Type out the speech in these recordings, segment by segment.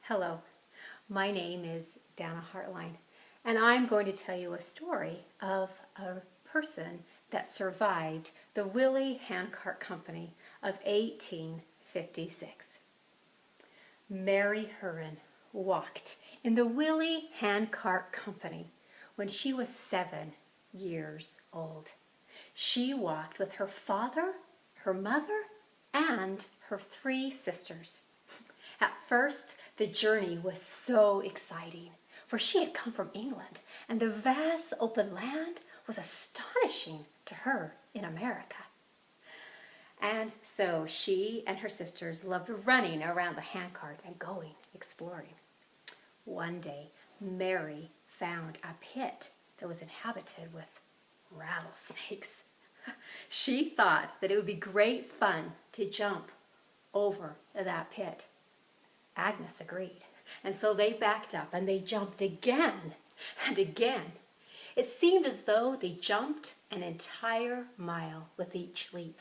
Hello, my name is Dana Hartline, and I'm going to tell you a story of a person that survived the Willie Handcart Company of 1856. Mary Hurren walked in the Willie Handcart Company when she was 7 years old. She walked with her father, her mother, and her 3 sisters. At first, the journey was so exciting, for she had come from England, and the vast open land was astonishing to her in America. And so she and her sisters loved running around the handcart and going exploring. One day, Mary found a pit that was inhabited with rattlesnakes. She thought that it would be great fun to jump over that pit. Agnes agreed, and so they backed up and they jumped again and again. It seemed as though they jumped an entire mile with each leap.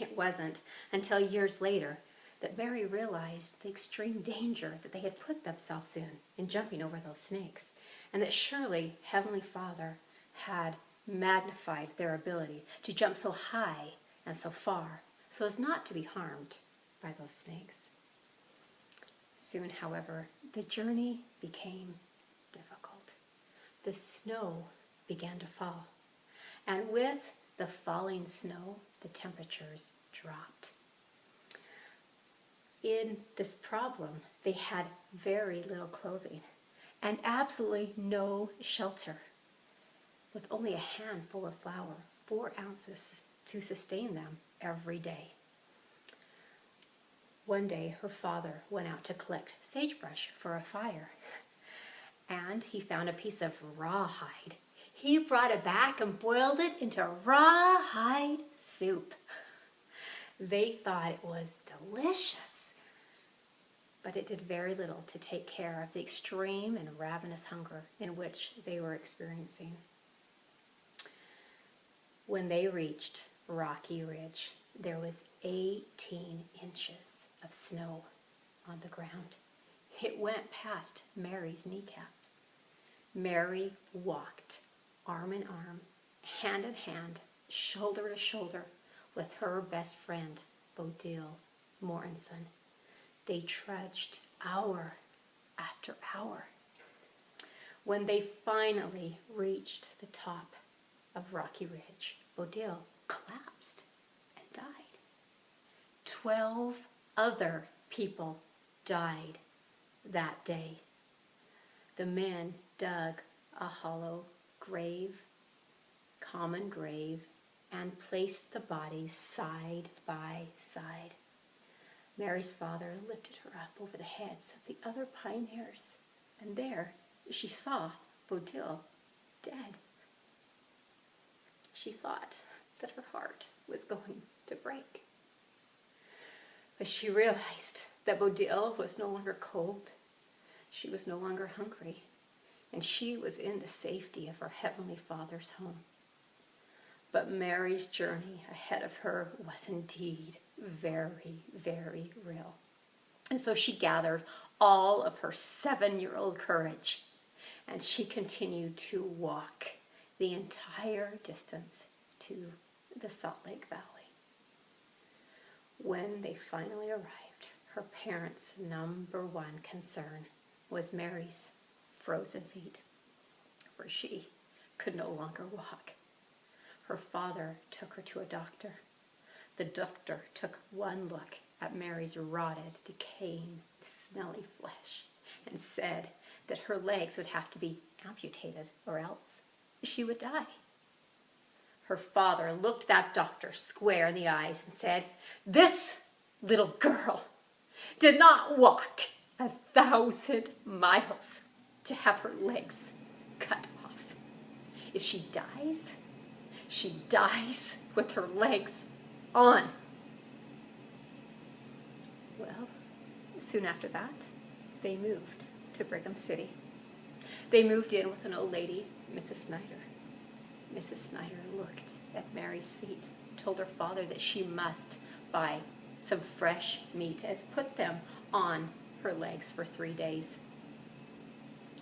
It wasn't until years later that Mary realized the extreme danger that they had put themselves in jumping over those snakes, and that surely Heavenly Father had magnified their ability to jump so high and so far so as not to be harmed by those snakes. Soon, however, the journey became difficult. The snow began to fall, and with the falling snow, the temperatures dropped. In this problem, they had very little clothing and absolutely no shelter, with only a handful of flour, 4 ounces, to sustain them every day. One day, her father went out to collect sagebrush for a fire, and he found a piece of rawhide. He brought it back and boiled it into rawhide soup. They thought it was delicious, but it did very little to take care of the extreme and ravenous hunger in which they were experiencing. When they reached Rocky Ridge, there was 18 inches of snow on the ground. It went past Mary's kneecaps. Mary walked arm in arm, hand in hand, shoulder to shoulder with her best friend, Bodil Mortensen. They trudged hour after hour. When they finally reached the top of Rocky Ridge, Bodil collapsed and died. 12 other people died that day. The men dug a hollow grave, common grave, and placed the bodies side by side. Mary's father lifted her up over the heads of the other pioneers, and there she saw Bodil dead. She thought that her heart was going to break. But she realized that Bodil was no longer cold, she was no longer hungry, and she was in the safety of her Heavenly Father's home. But Mary's journey ahead of her was indeed very, very real. And so she gathered all of her 7-year-old courage, and she continued to walk the entire distance to the Salt Lake Valley. When they finally arrived, her parents' #1 concern was Mary's frozen feet, for she could no longer walk. Her father took her to a doctor. The doctor took one look at Mary's rotted, decaying, smelly flesh and said that her legs would have to be amputated or else she would die. Her father looked that doctor square in the eyes and said, "This little girl did not walk 1,000 miles to have her legs cut off. If she dies with her legs on." Well, soon after that, they moved to Brigham City. They moved in with an old lady, Mrs. Snyder. Mrs. Snyder looked at Mary's feet, told her father that she must buy some fresh meat and put them on her legs for 3 days.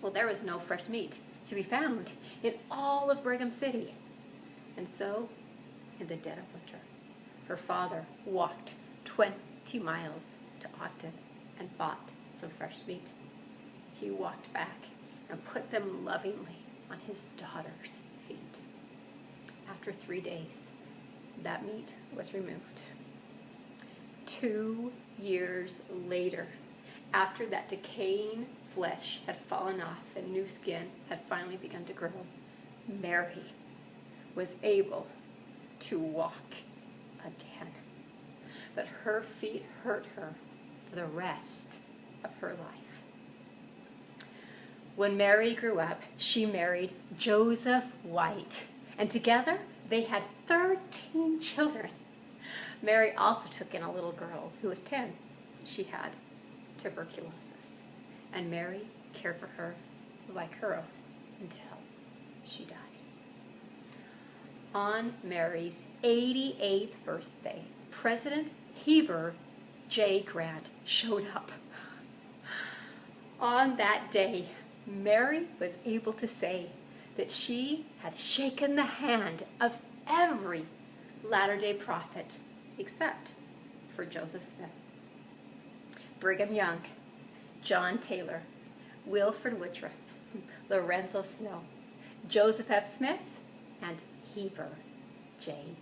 Well, there was no fresh meat to be found in all of Brigham City. And so, in the dead of winter, her father walked 20 miles to Ogden and bought some fresh meat. He walked back and put them lovingly on his daughter's feet. After 3 days, that meat was removed. 2 years later, after that decaying flesh had fallen off and new skin had finally begun to grow, Mary was able to walk again. But her feet hurt her for the rest of her life. When Mary grew up, she married Joseph White, and together they had 13 children. Mary also took in a little girl who was 10. She had tuberculosis, and Mary cared for her like her own until she died. On Mary's 88th birthday, President Heber J. Grant showed up. On that day, Mary was able to say that she had shaken the hand of every Latter-day Prophet except for Joseph Smith. Brigham Young, John Taylor, Wilford Woodruff, Lorenzo Snow, Joseph F. Smith, and Heber J.